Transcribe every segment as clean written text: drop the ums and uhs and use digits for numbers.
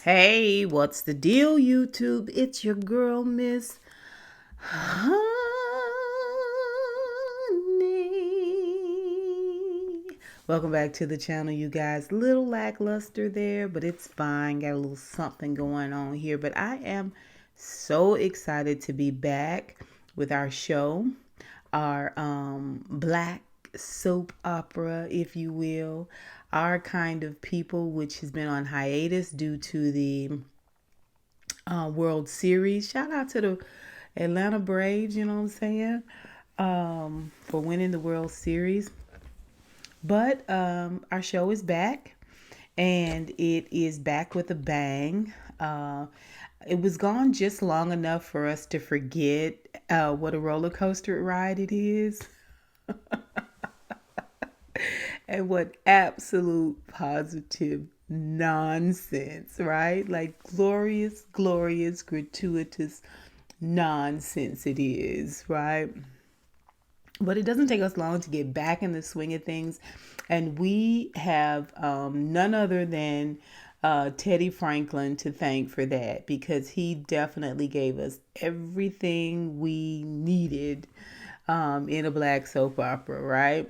Hey, what's the deal, YouTube? It's your girl, Miss Honey. Welcome back to the channel, you guys. Little lackluster there, but it's fine. Got a little something going on here, but I am so excited to be back with our show, our black soap opera, if you will, our kind of people, which has been on hiatus due to the World Series. Shout out to the Atlanta Braves, you know what I'm saying, for winning the World Series. But our show is back, and it is back with a bang. It was gone just long enough for us to forget what a roller coaster ride it is and what absolute positive nonsense, right? Like glorious, glorious, gratuitous nonsense it is, right? But it doesn't take us long to get back in the swing of things. And we have none other than Teddy Franklin to thank for that, because he definitely gave us everything we needed in a black soap opera, right?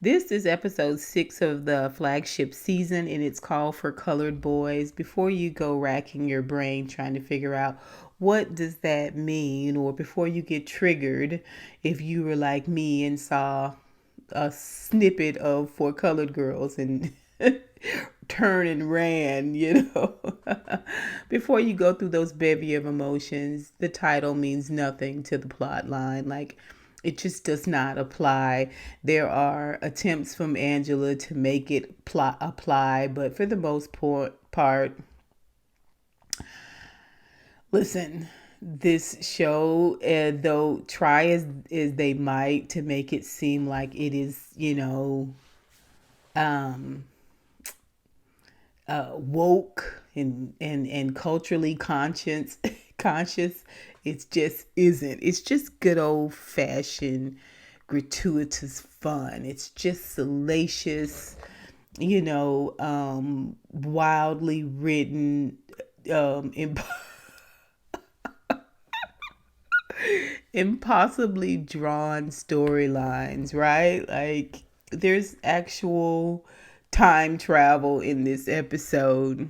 This is episode 6 of the flagship season, and it's called For Colored Boys. Before you go racking your brain trying to figure out what does that mean, or before you get triggered if you were like me and saw a snippet of For Colored Girls and turn and ran, before you go through those bevy of emotions, the title means nothing to the plot line. Like, it just does not apply. There are attempts from Angela to make it apply, but for the most part, listen, this show, though try as they might to make it seem like it is, um, woke and culturally conscious, it just isn't. It's just good old fashioned gratuitous fun. It's just salacious, wildly written, impossibly drawn storylines, right? Like, there's actual time travel in this episode.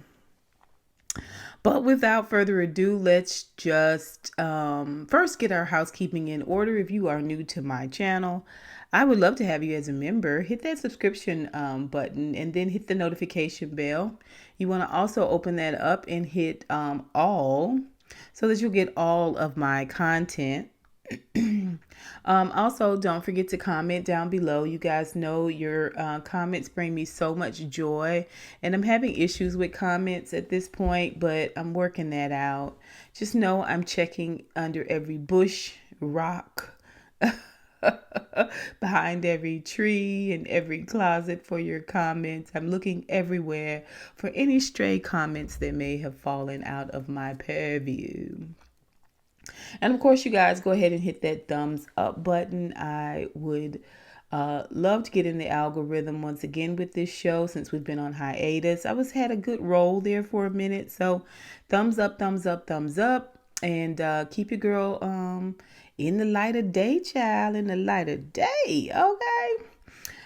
But without further ado, let's just first get our housekeeping in order. If you are new to my channel, I would love to have you as a member. Hit that subscription button and then hit the notification bell. You want to also open that up and hit all, so that you'll get all of my content. Also, don't forget to comment down below. You guys know your comments bring me so much joy, and I'm having issues with comments at this point, but I'm working that out. Just know I'm checking under every bush, rock, behind every tree and every closet for your comments. I'm looking everywhere for any stray comments that may have fallen out of my purview. And of course, you guys go ahead and hit that thumbs up button. I would love to get in the algorithm once again with this show, since we've been on hiatus. I had a good roll there for a minute. So thumbs up, thumbs up, thumbs up. And keep your girl in the light of day, child, in the light of day. Okay.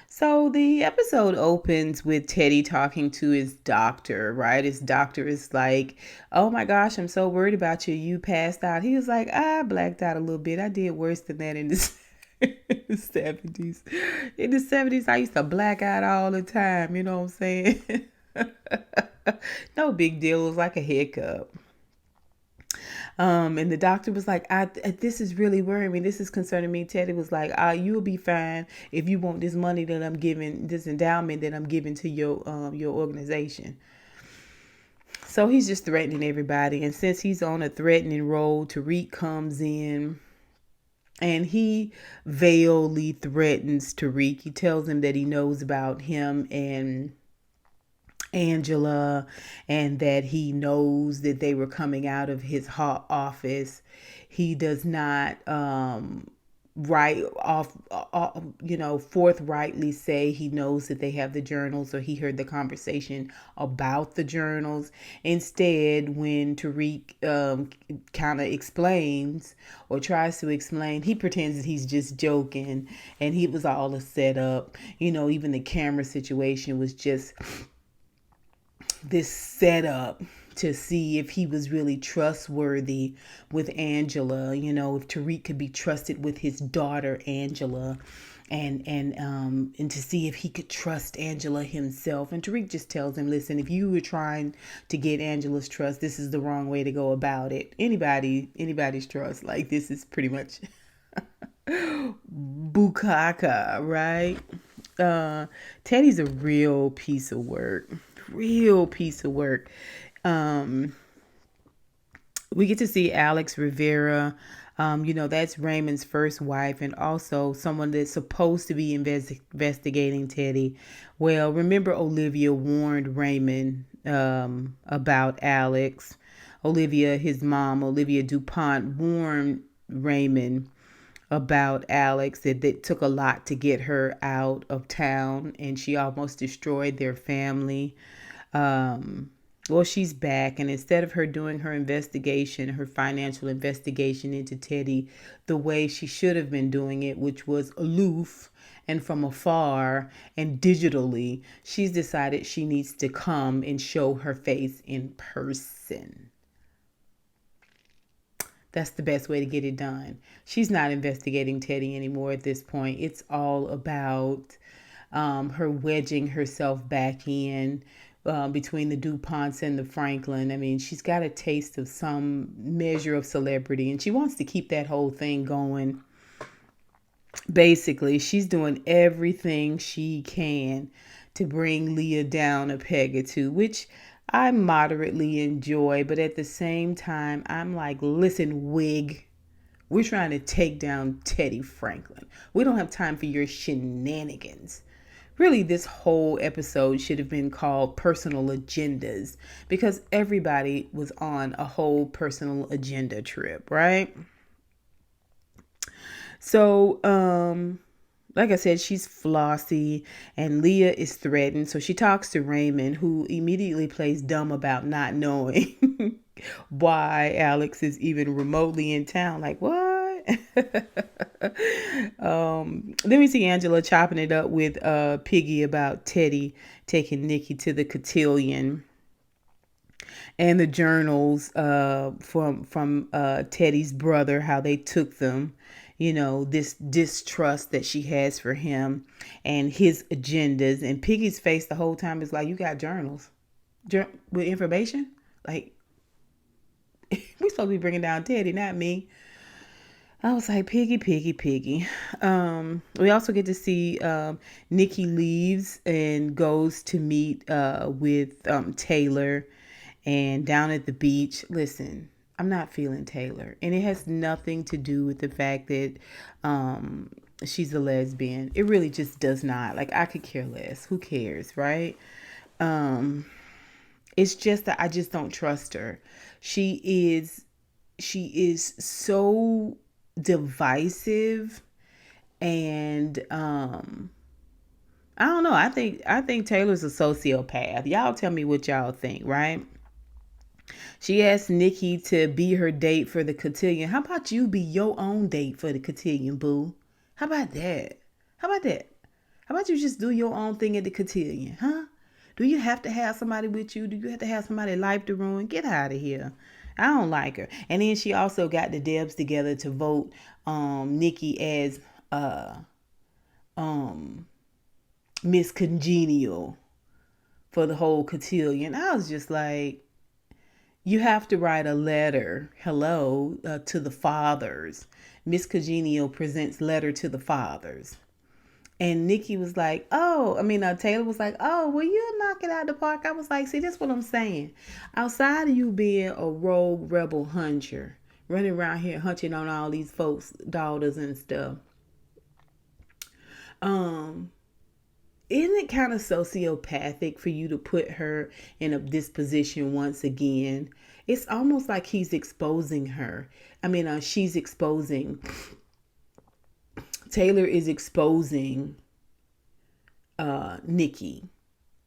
So the episode opens with Teddy talking to his doctor, right? His doctor is like, "Oh my gosh, I'm so worried about you. You passed out." He was like, "I blacked out a little bit. I did worse than that in the, in the 70s. In the 70s, I used to black out all the time. You know what I'm saying?" No big deal. It was like a hiccup. And the doctor was like, this is really worrying me. This is concerning me. Teddy was like, you'll be fine if you want this money that I'm giving, this endowment that I'm giving to your organization. So he's just threatening everybody. And since he's on a threatening roll, Tyrique comes in and he veilingly threatens Tyrique. He tells him that he knows about him and Angela, and that he knows that they were coming out of his office. He does not right off, forthrightly say he knows that they have the journals or he heard the conversation about the journals. Instead, when Tyrique kind of explains or tries to explain, he pretends that he's just joking and he was all a setup. Even the camera situation was just this setup to see if he was really trustworthy with Angela, if Tyrique could be trusted with his daughter Angela, and to see if he could trust Angela himself. And Tyrique just tells him, listen, if you were trying to get Angela's trust, this is the wrong way to go about it. Anybody's trust, like, this is pretty much bukaka, right? Teddy's a real piece of work. We get to see Alex Rivera. That's Raymond's first wife and also someone that's supposed to be investigating Teddy. Well, remember Olivia warned Raymond about Alex. His mom, Olivia DuPont, warned Raymond about Alex, that it took a lot to get her out of town and she almost destroyed their family. Well, she's back, and instead of her doing her investigation, her financial investigation into Teddy, the way she should have been doing it, which was aloof and from afar and digitally, she's decided she needs to come and show her face in person. That's the best way to get it done. She's not investigating Teddy anymore at this point. It's all about her wedging herself back in between the DuPonts and the Franklin. I mean, she's got a taste of some measure of celebrity and she wants to keep that whole thing going. Basically, she's doing everything she can to bring Leah down a peg or two, which I moderately enjoy. But at the same time, I'm like, listen, wig, we're trying to take down Teddy Franklin. We don't have time for your shenanigans. Really, this whole episode should have been called Personal Agendas because everybody was on a whole personal agenda trip, right? So, like I said, she's flossy and Leah is threatened. So she talks to Raymond, who immediately plays dumb about not knowing why Alex is even remotely in town. Like, what? Then we see Angela chopping it up with Piggy about Teddy taking Nikki to the Cotillion and the journals from Teddy's brother, how they took them. This distrust that she has for him and his agendas. And Piggy's face the whole time is like, you got journals with information? Like, we supposed to be bringing down Teddy, not me. I was like, Piggy. We also get to see Nikki leaves and goes to meet with Taylor and down at the beach. Listen, I'm not feeling Taylor. And it has nothing to do with the fact that she's a lesbian. It really just does not. Like, I could care less. Who cares, right? It's just that I just don't trust her. She is so divisive and I don't know. I think Taylor's a sociopath. Y'all tell me what y'all think, right? She asked Nikki to be her date for the Cotillion. How about you be your own date for the Cotillion, boo? How about that? How about you just do your own thing at the Cotillion, huh? Do you have to have somebody with you? Do you have to have somebody's life to ruin? Get out of here. I don't like her. And then she also got the Debs together to vote Nikki as Miss Congenial for the whole Cotillion. I was just like, you have to write a letter, hello, to the fathers. Miss Congenial presents letter to the fathers. And Nikki was like, Taylor was like, oh, will you knock it out the park? I was like, see, that's what I'm saying. Outside of you being a rogue rebel huncher, running around here hunching on all these folks' daughters and stuff, isn't it kind of sociopathic for you to put her in this position once again? It's almost like he's exposing her. She's exposing Taylor is exposing Nikki.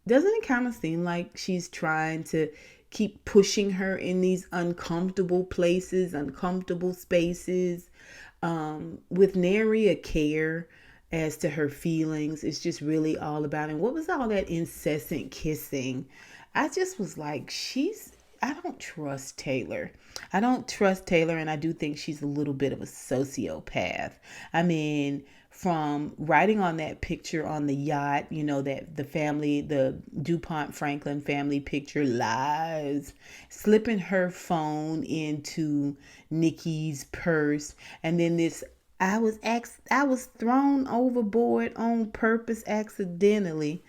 Doesn't it kind of seem like she's trying to keep pushing her in these uncomfortable places, uncomfortable spaces, with nary a care as to her feelings? It's just really all about, and what was all that incessant kissing? I just was like, I don't trust Taylor. I don't trust Taylor, and I do think she's a little bit of a sociopath. I mean, from writing on that picture on the yacht, that the family, the DuPont Franklin family picture, lies, slipping her phone into Nikki's purse, and then this I was thrown overboard on purpose accidentally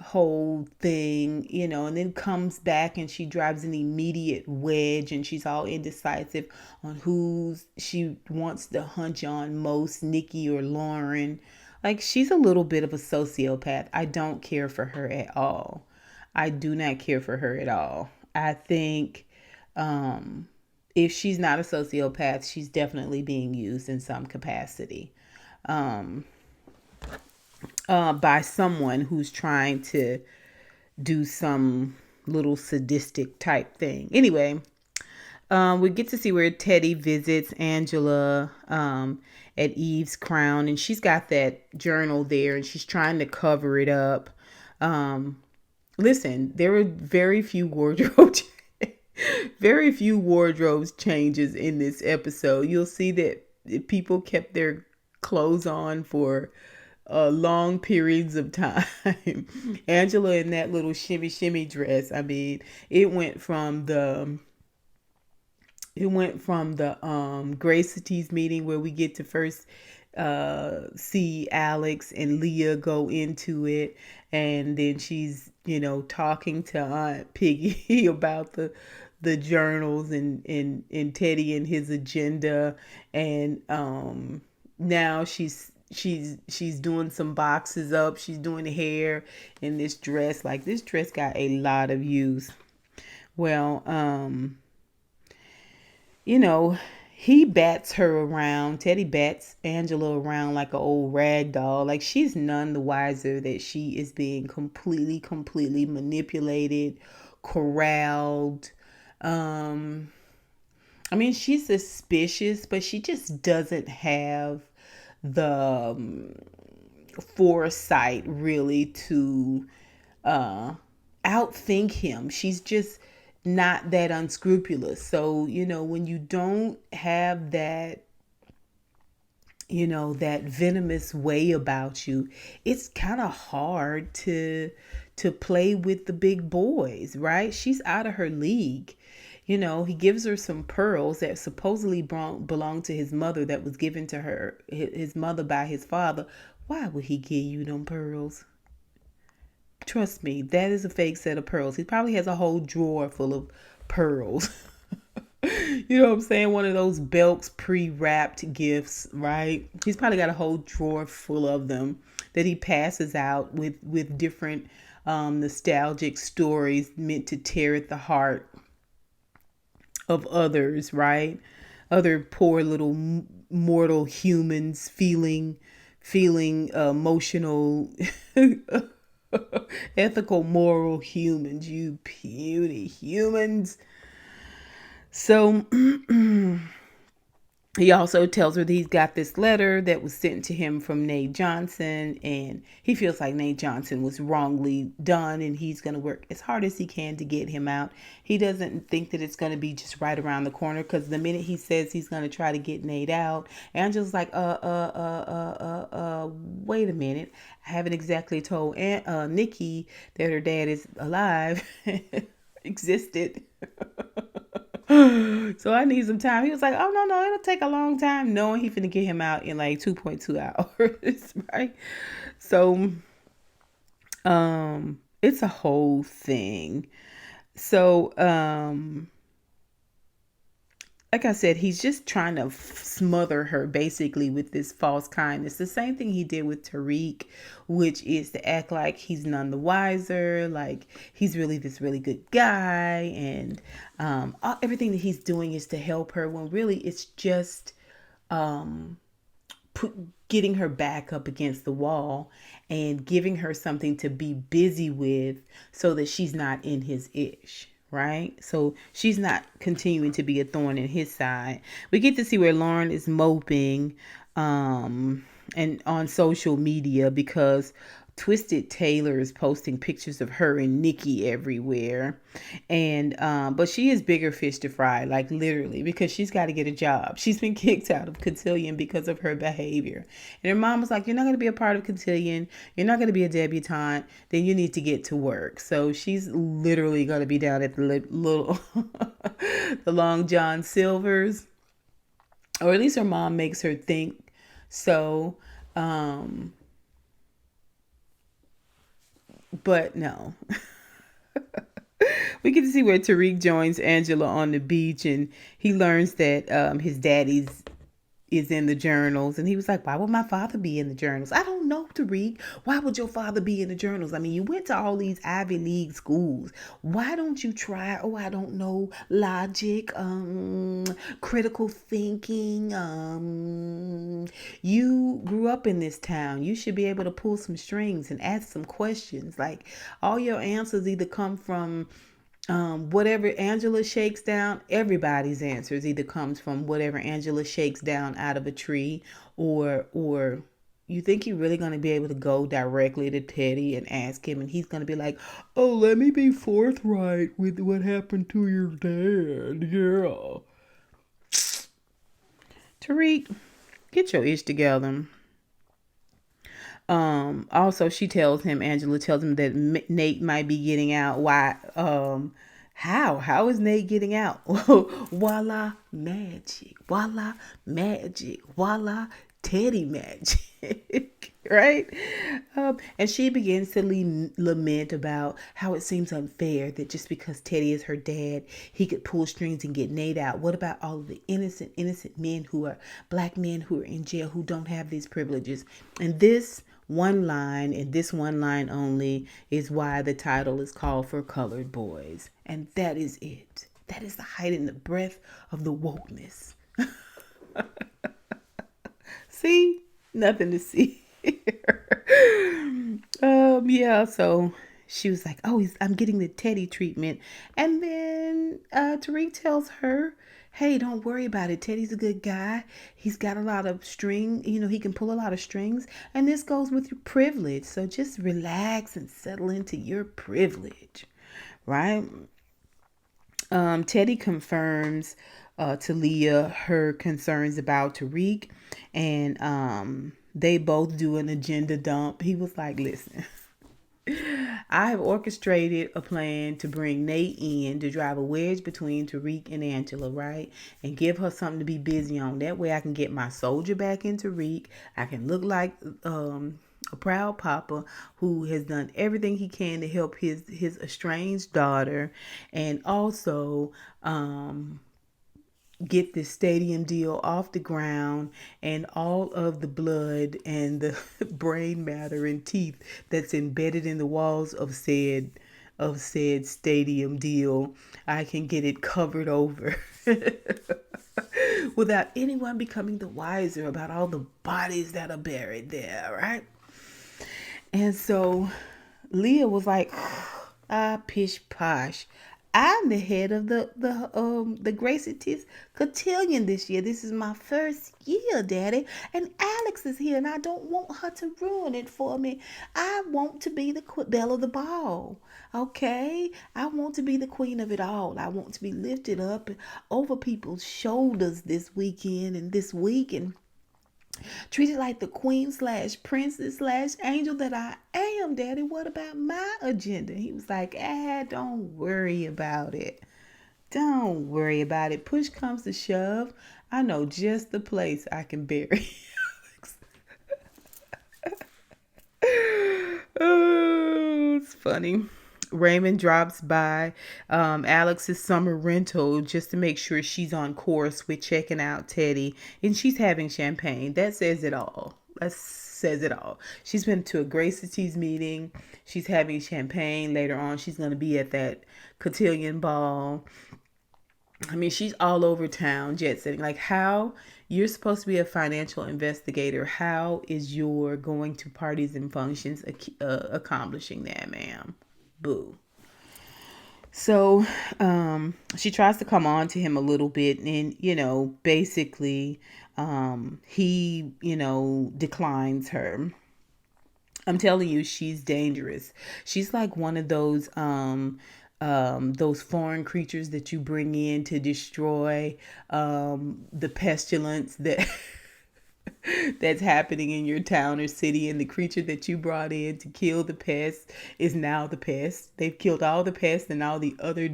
whole thing, and then comes back and she drives an immediate wedge and she's all indecisive on who she wants to hunch on most, Nikki or Lauren. Like, she's a little bit of a sociopath. I don't care for her at all. I do not care for her at all. I think if she's not a sociopath, she's definitely being used in some capacity. By someone who's trying to do some little sadistic type thing. Anyway, we get to see where Teddy visits Angela at Eve's Crown, and she's got that journal there, and she's trying to cover it up. Listen, there were very few wardrobes changes in this episode. You'll see that people kept their clothes on for long periods of time. Angela in that little shimmy shimmy dress. I mean, it went from the Grace Cities meeting where we get to first see Alex and Leah go into it, and then she's talking to Aunt Piggy about the journals and Teddy and his agenda, and now she's doing some boxes up. She's doing hair in this dress. Like, this dress got a lot of use. Well, he bats her around. Teddy bats Angela around like an old rag doll. Like, she's none the wiser that she is being completely manipulated, corralled. I mean, she's suspicious, but she just doesn't have the foresight really to outthink him. She's just not that unscrupulous. So, when you don't have that, that venomous way about you, it's kind of hard to play with the big boys, right? She's out of her league. He gives her some pearls that supposedly belonged to his mother, that was given to her, his mother, by his father. Why would he give you them pearls? Trust me, that is a fake set of pearls. He probably has a whole drawer full of pearls. You know what I'm saying? One of those Belks pre-wrapped gifts, right? He's probably got a whole drawer full of them that he passes out with different nostalgic stories meant to tear at the heart of others, right? Other poor little mortal humans feeling emotional, ethical, moral humans, you puny humans. So he also tells her that he's got this letter that was sent to him from Nate Johnson, and he feels like Nate Johnson was wrongly done, and he's going to work as hard as he can to get him out. He doesn't think that it's going to be just right around the corner, because the minute he says he's going to try to get Nate out, Angela's like, wait a minute. I haven't exactly told Nikki that her dad is alive, existed. So I need some time. He was like, oh, no, it'll take a long time, knowing he finna get him out in like 2.2 hours, right? So it's a whole thing. So like I said, he's just trying to smother her basically with this false kindness. The same thing he did with Tyrique, which is to act like he's none the wiser, like he's really this really good guy, and everything that he's doing is to help her, when really it's just getting her back up against the wall and giving her something to be busy with so that she's not in his ish, right? So she's not continuing to be a thorn in his side. We get to see where Lauren is moping and on social media because Twisted Taylor is posting pictures of her and Nikki everywhere. And but she is bigger fish to fry, like literally, because she's got to get a job. She's been kicked out of Cotillion because of her behavior. And her mom was like, "You're not going to be a part of Cotillion. You're not going to be a debutante. Then you need to get to work." So she's literally going to be down at the little the Long John Silver's, or at least her mom makes her think so. But no. We get to see where Tyrique joins Angela on the beach, and he learns that his daddy's is in the journals. And he was like, "Why would my father be in the journals?" "I don't know, Tyrique. Why would your father be in the journals? I mean, you went to all these Ivy League schools. Why don't you try, I don't know, logic, critical thinking? You grew up in this town. You should be able to pull some strings and ask some questions. Like, all your answers either come from whatever Angela shakes down. Everybody's answers either comes from whatever Angela shakes down out of a tree, or you think you're really going to be able to go directly to Teddy and ask him, and he's going to be like, "Oh, let me be forthright with what happened to your dad." Yeah. Tyrique, get your ish together. Also, Angela tells him that Nate might be getting out. Why? How is Nate getting out? Voila, magic. Voila, magic. Voila, Teddy magic. Right? And she begins to lament about how it seems unfair that just because Teddy is her dad, he could pull strings and get Nate out. What about all of the innocent men black men who are in jail who don't have these privileges? And this one line, and this one line only, is why the title is called For Colored Boys. And that is it. That is the height and the breadth of the wokeness. See? Nothing to see here. Yeah, so she was like, "Oh, I'm getting the Teddy treatment." And then Tyrique tells her, "Hey, don't worry about it. Teddy's a good guy. He's got a lot of string. He can pull a lot of strings. And this goes with your privilege. So just relax and settle into your privilege." Right? Teddy confirms to Leah her concerns about Tyrique. And they both do an agenda dump. He was like, "Listen, I have orchestrated a plan to bring Nate in to drive a wedge between Tyrique and Angela, right? And give her something to be busy on. That way I can get my soldier back in Tyrique. I can look like a proud papa who has done everything he can to help his estranged daughter, and also get this stadium deal off the ground, and all of the blood and the brain matter and teeth that's embedded in the walls of said stadium deal, I can get it covered over without anyone becoming the wiser about all the bodies that are buried there, right?" And so Leah was like, pish posh. I'm the head of the Gracie's Cotillion this year. This is my first year, Daddy. And Alex is here, and I don't want her to ruin it for me. I want to be the belle of the ball. Okay? I want to be the queen of it all. I want to be lifted up over people's shoulders this weekend and this week, and treated like the queen / princess / angel that I am, Daddy. What about my agenda? He was like, don't worry about it. Don't worry about it. Push comes to shove, I know just the place I can bury Oh, it's funny. Raymond drops by Alex's summer rental just to make sure she's on course with checking out Teddy. And she's having champagne. That says it all. That says it all. She's been to a Gracie's meeting. She's having champagne. Later on, she's going to be at that Cotillion ball. I mean, she's all over town jet setting. Like, how you're supposed to be a financial investigator. How is your going to parties and functions accomplishing that, ma'am? Boo. So she tries to come on to him a little bit, and basically, he declines her. I'm telling you, she's dangerous. She's like one of those foreign creatures that you bring in to destroy the pestilence that that's happening in your town or city, and the creature that you brought in to kill the pest is now the pest. They've killed all the pests and all the other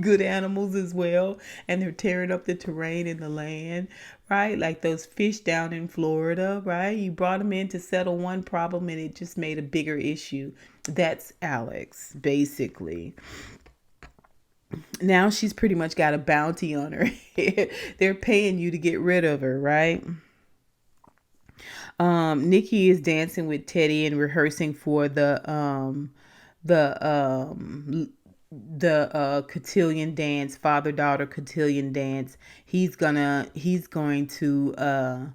good animals as well, and they're tearing up the terrain and the land, right? Like those fish down in Florida, right? You brought them in to settle one problem and it just made a bigger issue. That's Alex, basically. Now she's pretty much got a bounty on her head. They're paying you to get rid of her, right? Nikki is dancing with Teddy and rehearsing for the cotillion dance, father daughter cotillion dance. He's going to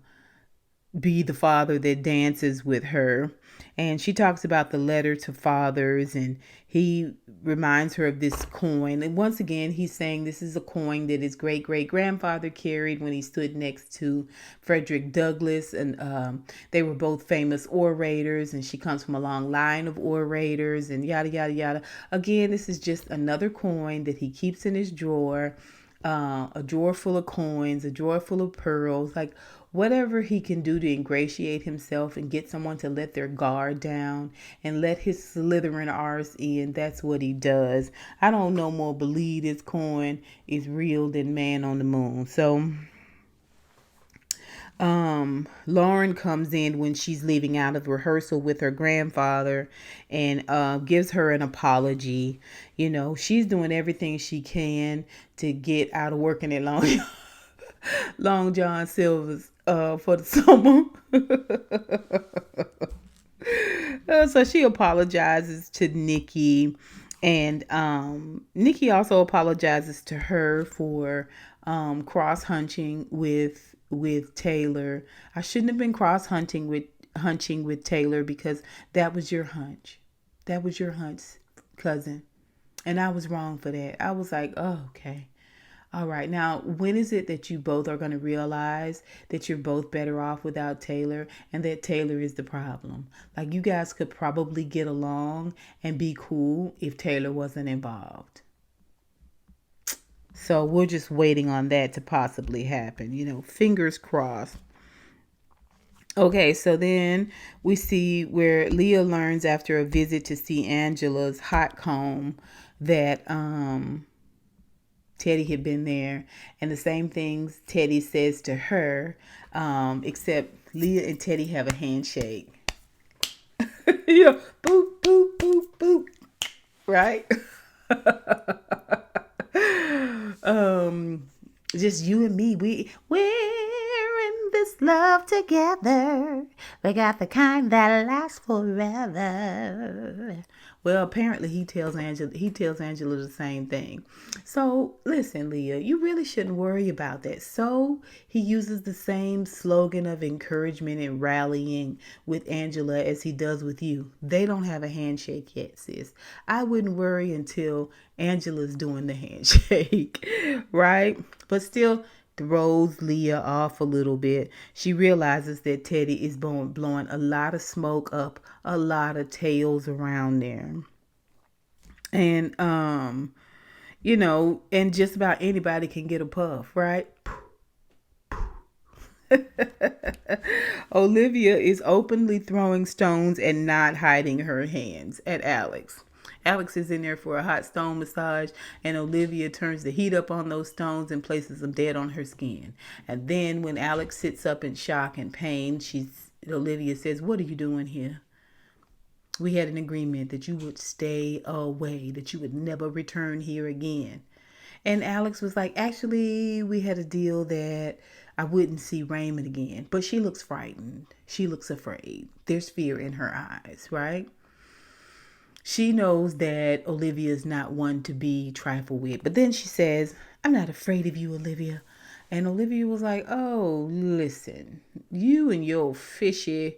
be the father that dances with her. And she talks about the letter to fathers, and he reminds her of this coin. And once again, he's saying this is a coin that his great great grandfather carried when he stood next to Frederick Douglass. And they were both famous orators, and she comes from a long line of orators, and yada, yada, yada. Again, this is just another coin that he keeps in his drawer. A drawer full of coins, a drawer full of pearls, like whatever he can do to ingratiate himself and get someone to let their guard down and let his Slytherin arse in. That's what he does. I don't no more believe this coin is real than Man on the Moon. So Lauren comes in when she's leaving out of rehearsal with her grandfather and gives her an apology. She's doing everything she can to get out of working at Long John Silver's for the summer. So she apologizes to Nikki, and Nikki also apologizes to her for cross hunching with Taylor. I shouldn't have been hunching with Taylor, because that was your hunch. That was your hunch, cousin. And I was wrong for that. I was like, oh, okay. All right. Now, when is it that you both are going to realize that you're both better off without Taylor, and that Taylor is the problem? Like, you guys could probably get along and be cool if Taylor wasn't involved. So we're just waiting on that to possibly happen. Fingers crossed. Okay, so then we see where Leah learns after a visit to see Angela's hot comb that Teddy had been there, and the same things Teddy says to her, except Leah and Teddy have a handshake. Yeah, boop, boop, boop, boop. Right? Just you and me. We're in this love together. We got the kind that lasts forever. Well, apparently he tells Angela the same thing. So listen, Leah, you really shouldn't worry about that. So he uses the same slogan of encouragement and rallying with Angela as he does with you. They don't have a handshake yet, sis. I wouldn't worry until Angela's doing the handshake, right? But still throws Leah off a little bit. She realizes that Teddy is blowing a lot of smoke up, a lot of tails around there. And and just about anybody can get a puff, right? Olivia is openly throwing stones and not hiding her hands at Alex. Alex is in there for a hot stone massage, and Olivia turns the heat up on those stones and places them dead on her skin. And then when Alex sits up in shock and pain, Olivia says, "What are you doing here? We had an agreement that you would stay away, that you would never return here again." And Alex was like, "Actually, we had a deal that I wouldn't see Raymond again." But she looks frightened. She looks afraid. There's fear in her eyes, right? She knows that Olivia is not one to be trifled with. But then she says, I'm not afraid of you, Olivia. And Olivia was like, oh, listen, you and your fishy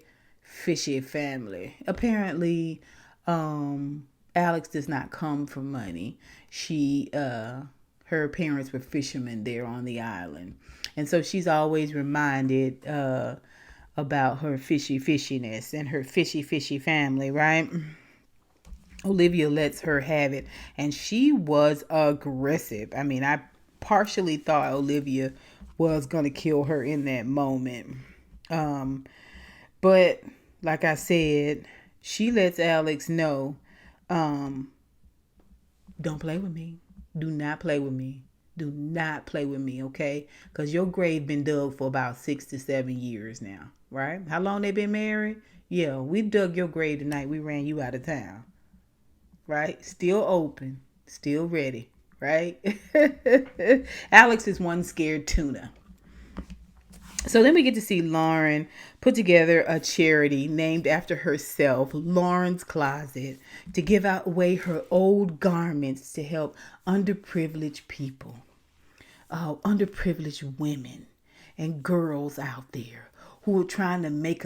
family. Apparently, Alex does not come from money. Her parents were fishermen there on the island. And so she's always reminded about her fishiness and her fishy family, right? Olivia lets her have it, and she was aggressive. I mean, I partially thought Olivia was gonna kill her in that moment. But like I said, she lets Alex know, um, don't play with me. Do not play with me. Do not play with me, okay? Because your grave been dug for about 6 to 7 years now, right? How long they been married? Yeah, we dug your grave tonight. We ran you out of town, right? Still open, still ready, right? Alex is one scared tuna. So then we get to see Lauren put together a charity named after herself, Lauren's Closet, to give out away her old garments to help underprivileged people, underprivileged women and girls out there who are trying to make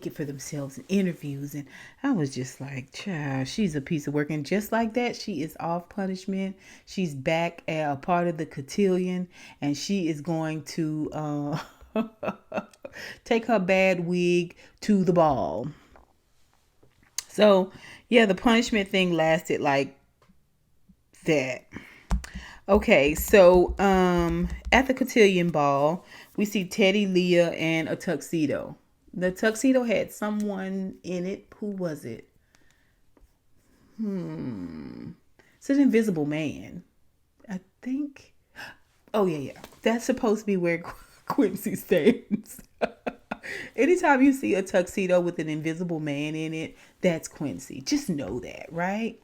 it for themselves in interviews. And I was just like, child, she's a piece of work. And just like that, she is off punishment. She's back at a part of the Cotillion, and she is going to take her bad wig to the ball. So yeah, the punishment thing lasted like that. Okay, so at the Cotillion ball, we see Teddy, Leah, and a tuxedo. The tuxedo had someone in it. Who was it? It's an invisible man. I think. Oh yeah. That's supposed to be where Quincy stands. Anytime you see a tuxedo with an invisible man in it, that's Quincy. Just know that, right?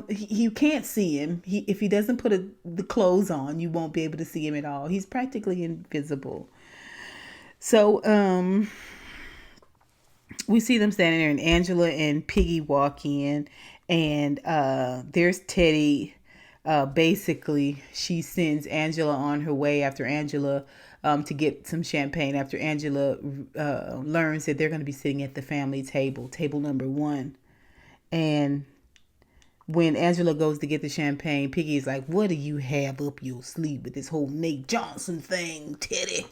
You can't see him. If he doesn't put the clothes on, you won't be able to see him at all. He's practically invisible. So, we see them standing there, and Angela and Piggy walk in, and there's Teddy. Basically, she sends Angela on her way after Angela to get some champagne. After Angela learns that they're going to be sitting at the family table, table number 1, and when Angela goes to get the champagne, Piggy's like, what do you have up your sleeve with this whole Nate Johnson thing, Teddy?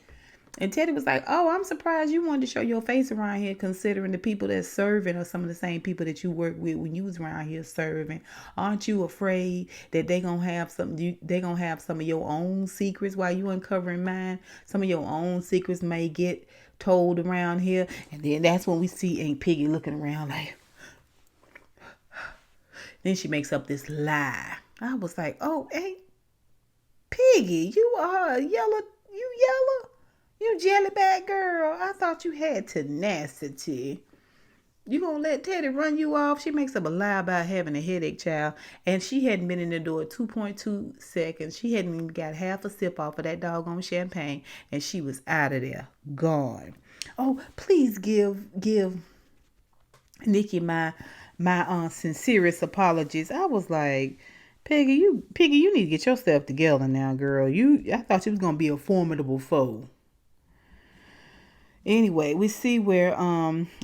And Teddy was like, oh, I'm surprised you wanted to show your face around here, considering the people that's serving are some of the same people that you worked with when you was around here serving. Aren't you afraid that they gonna have some of your own secrets while you uncovering mine? Some of your own secrets may get told around here. And then that's when we see Aunt Piggy looking around like, then she makes up this lie. I was like, oh, Aunt Piggy, you are yellow. You jellyback girl. I thought you had tenacity. You gonna let Teddy run you off? She makes up a lie about having a headache, child. And she hadn't been in the door 2.2 seconds. She hadn't even got half a sip off of that doggone champagne. And she was out of there. Gone. Oh, please give Nikki my sincerest apologies. I was like, Piggy, you need to get yourself together now, girl. I thought you was gonna be a formidable foe. Anyway, we see where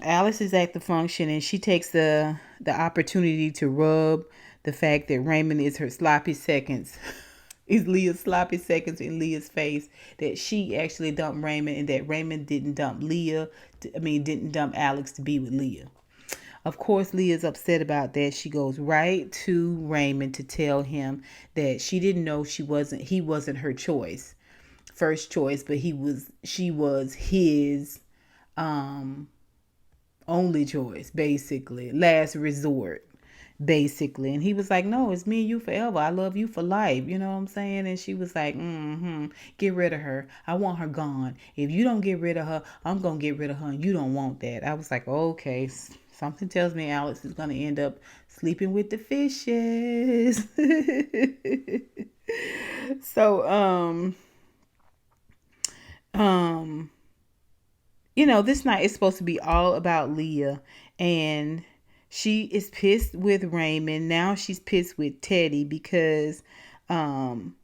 Alice is at the function, and she takes the opportunity to rub the fact that Raymond is her sloppy seconds. Is Leah's sloppy seconds in Leah's face, that she actually dumped Raymond, and that Raymond didn't dump didn't dump Alex to be with Leah. Of course, Leah's upset about that. She goes right to Raymond to tell him that she didn't know he wasn't her first choice, but she was his only choice, basically, last resort, basically. And he was like, no, it's me and you forever. I love you for life. You know what I'm saying? And she was like, get rid of her. I want her gone. If you don't get rid of her, I'm going to get rid of her, and you don't want that. I was like, okay, something tells me Alex is going to end up sleeping with the fishes. So, this night is supposed to be all about Leah, and She is pissed with Raymond. Now she's pissed with Teddy because um,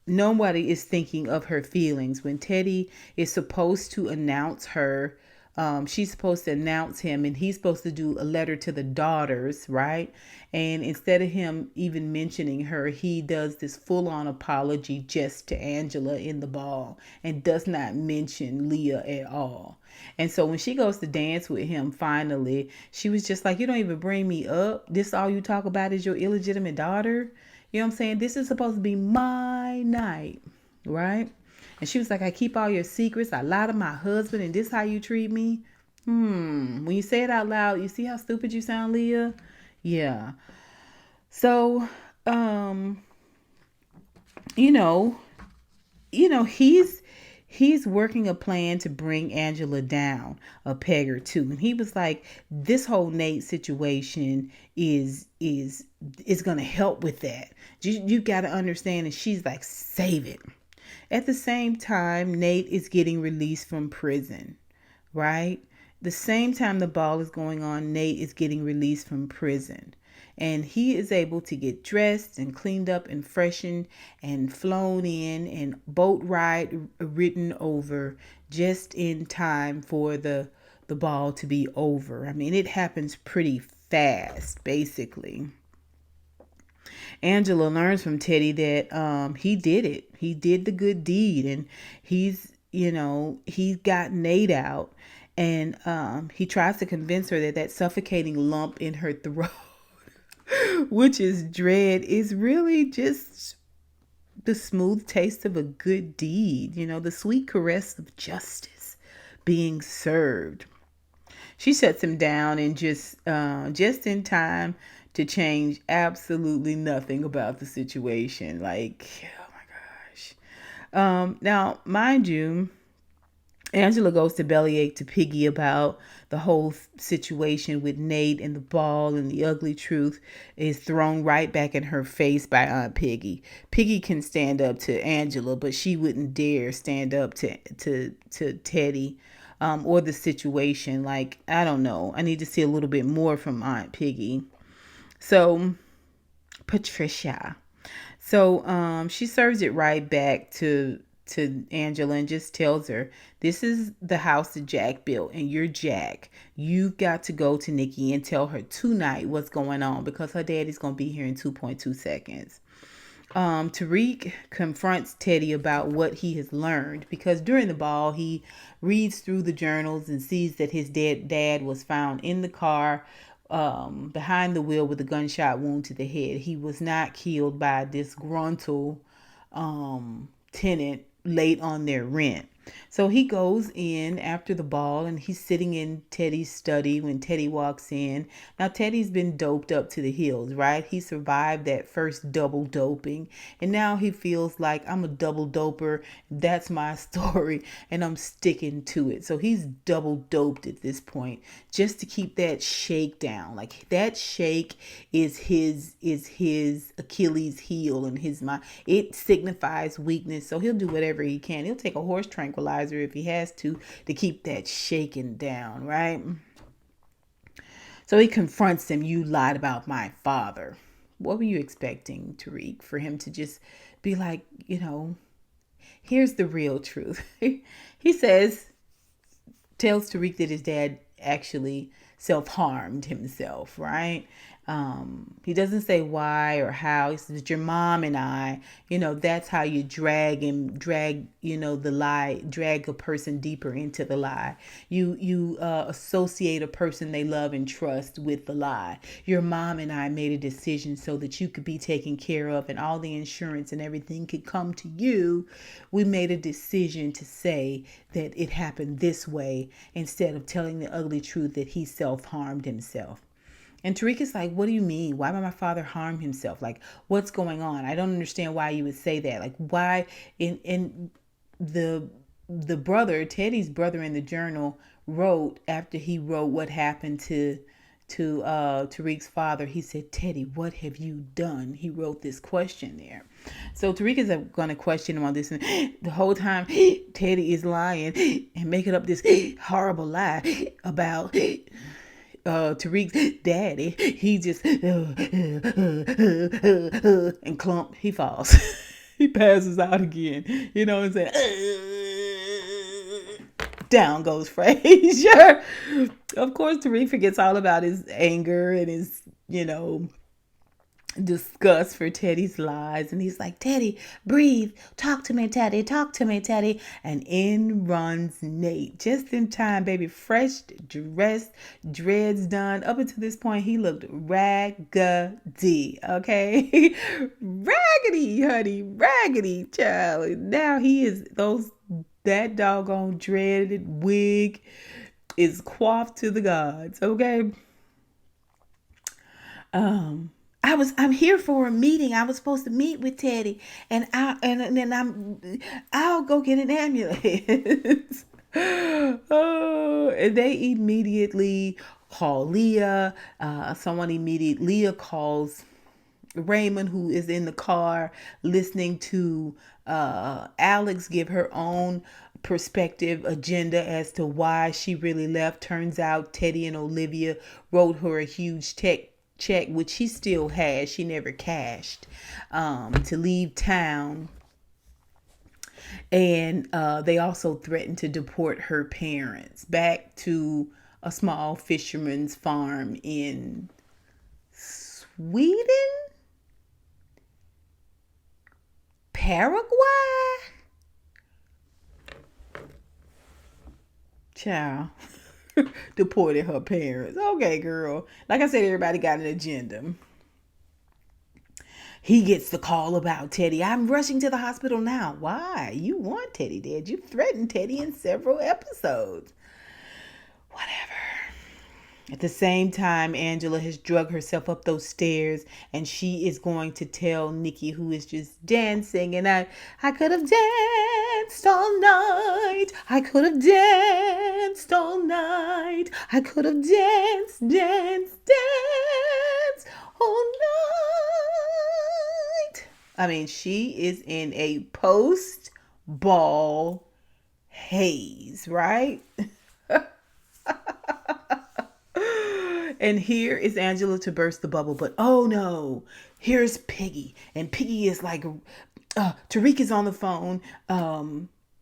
nobody is thinking of her feelings. When Teddy is supposed to announce her, she's supposed to announce him, and he's supposed to do a letter to the daughters, right? And instead of him even mentioning her, he does this full on apology just to Angela in the ball and does not mention Leah at all. And so when she goes to dance with him, finally, she was just like, "You don't even bring me up. This all you talk about is your illegitimate daughter." You know what I'm saying? This is supposed to be my night, right? And she was like, "I keep all your secrets. I lie to my husband, and this how you treat me?" When you say it out loud, you see how stupid you sound, Leah? Yeah. So, um, you know, he's working a plan to bring Angela down a peg or two. And he was like, this whole Nate situation is gonna help with that. You gotta understand. And she's like, save it. At the same time, Nate is getting released from prison, right? The same time the ball is going on, Nate is getting released from prison. And he is able to get dressed and cleaned up and freshened and flown in and boat ride ridden over just in time for the ball to be over. I mean, it happens pretty fast, basically. Angela learns from Teddy that he did it. He did the good deed, and he got Nate out, and he tries to convince her that that suffocating lump in her throat, which is dread, is really just the smooth taste of a good deed. The sweet caress of justice being served. She shuts him down and just in time to change absolutely nothing about the situation. Like, oh my gosh. Now, mind you, Angela goes to bellyache to Piggy about the whole situation with Nate and the ball, and the ugly truth is thrown right back in her face by Aunt Piggy. Piggy can stand up to Angela, but she wouldn't dare stand up to Teddy or the situation. Like, I don't know. I need to see a little bit more from Aunt Piggy. So, Patricia. So she serves it right back to Angela and just tells her, this is the house that Jack built, and you're Jack. You've got to go to Nikki and tell her tonight what's going on, because her daddy's going to be here in 2.2 seconds. Tyrique confronts Teddy about what he has learned, because during the ball he reads through the journals and sees that his dead dad was found in the car behind the wheel with a gunshot wound to the head. He was not killed by a disgruntled tenant late on their rent. So he goes in after the ball, and he's sitting in Teddy's study when Teddy walks in. Now, Teddy's been doped up to the hills, right? He survived that first double doping, and now he feels like, I'm a double doper. That's my story, and I'm sticking to it. So he's double doped at this point just to keep that shake down. Like, that shake is his Achilles heel in his mind. It signifies weakness, so he'll do whatever he can. He'll take a horse tranquilizer if he has to keep that shaking down, right? So he confronts him. You lied about my father. What were you expecting, Tyrique, for him to just be like, here's the real truth? He tells Tyrique that his dad actually self-harmed himself, right? He doesn't say why or how. He says, your mom and I, that's how you drag the lie, drag a person deeper into the lie. You associate a person they love and trust with the lie. Your mom and I made a decision so that you could be taken care of and all the insurance and everything could come to you. We made a decision to say that it happened this way instead of telling the ugly truth that he self-harmed himself. And Tyrique is like, what do you mean? Why would my father harm himself? Like, what's going on? I don't understand why you would say that. Like, why? In the brother, Teddy's brother in the journal wrote, after he wrote what happened to Tyrique's father, he said, Teddy, what have you done? He wrote this question there. So Tyrique is going to question him on this. And the whole time, Teddy is lying and making up this horrible lie about Tyrique's daddy, he just and clump, he falls. He passes out again. You know what I'm saying? Down goes Frazier. Of course, Tyrique forgets all about his anger and his, disgust for Teddy's lies. And he's like, Teddy, breathe. Talk to me, Teddy. Talk to me, Teddy. And in runs Nate. Just in time, baby. Fresh, dressed, dreads done. Up until this point, he looked raggedy. Okay? Raggedy, honey. Raggedy, child. Now he is that doggone dreaded wig is coiffed to the gods. Okay? I'm here for a meeting. I was supposed to meet with Teddy, and I'll go get an ambulance. Oh, and they immediately call Leah. Leah calls Raymond, who is in the car listening to Alex give her own perspective agenda as to why she really left. Turns out Teddy and Olivia wrote her a huge check, which she still has, she never cashed, to leave town. And they also threatened to deport her parents back to a small fisherman's farm in Sweden? Paraguay? Ciao. Deported her parents. Okay, girl. Like I said, everybody got an agenda. He gets the call about Teddy. I'm rushing to the hospital now. Why? You want Teddy dead. You threatened Teddy in several episodes. Whatever. At the same time, Angela has drug herself up those stairs, and she is going to tell Nikki, who is just dancing, and I could have danced all night. I could have danced all night. I could have danced all night. I mean, she is in a post-ball haze, right? And here is Angela to burst the bubble. But oh no, here's Piggy. And Piggy is like, Tyrique is on the phone.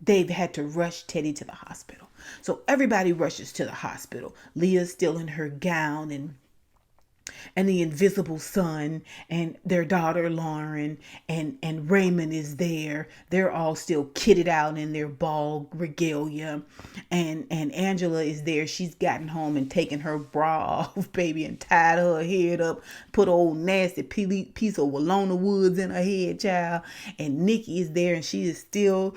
They've had to rush Teddy to the hospital. So everybody rushes to the hospital. Leah's still in her gown, and the invisible son and their daughter Lauren and Raymond is there. They're all still kitted out in their ball regalia, and Angela is there. She's gotten home and taken her bra off, baby, and tied her head up, put old nasty piece of Walona Woods in her head, child. And Nikki is there, and she is still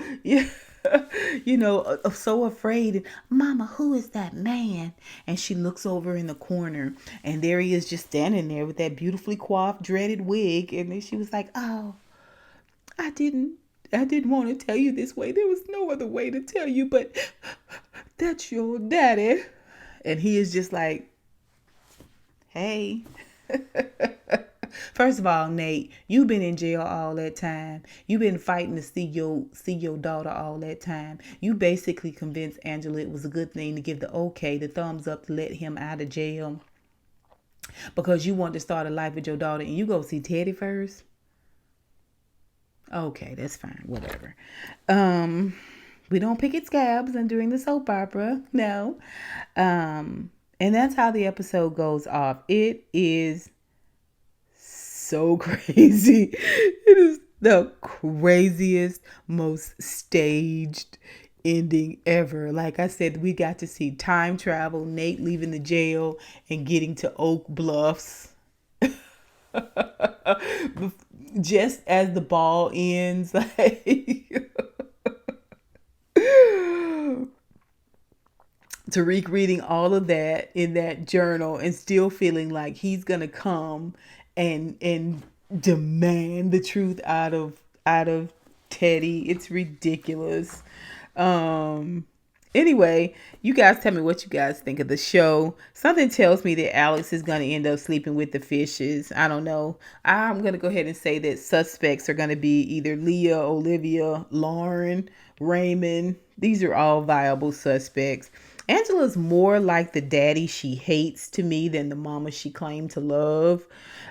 so afraid. And Mama, who is that man? And she looks over in the corner, and there he is, just standing there with that beautifully coiffed, dreaded wig. And then she was like, "Oh, I didn't want to tell you this way. There was no other way to tell you, but that's your daddy." And he is just like, "Hey." First of all, Nate, you've been in jail all that time. You've been fighting to see your daughter all that time. You basically convinced Angela it was a good thing to give the thumbs up to let him out of jail because you want to start a life with your daughter, and you go see Teddy first. Okay, that's fine. Whatever. We don't pick at scabs and during the soap opera. No. And that's how the episode goes off. It is so crazy. It is the craziest, most staged ending ever. Like I said, we got to see time travel, Nate leaving the jail and getting to Oak Bluffs just as the ball ends. Tyrique reading all of that in that journal and still feeling like he's gonna come and demand the truth out of Teddy. It's ridiculous. Anyway, you guys tell me what you guys think of the show. Something tells me that Alex is going to end up sleeping with the fishes. I don't know. I'm going to go ahead and say that suspects are going to be either Leah, Olivia, Lauren, Raymond. These are all viable suspects. Angela's more like the daddy she hates to me than the mama she claimed to love.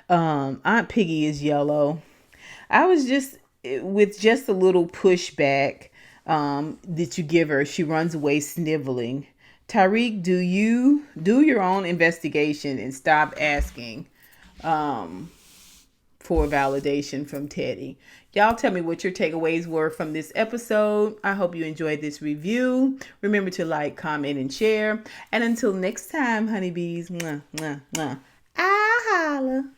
Aunt Piggy is yellow. I was just with just a little pushback that you give her. She runs away sniveling. Tyrique, do your own investigation and stop asking for validation from Teddy. Y'all tell me what your takeaways were from this episode. I hope you enjoyed this review. Remember to like, comment, and share. And until next time, honeybees, mwah, mwah, mwah. I holla.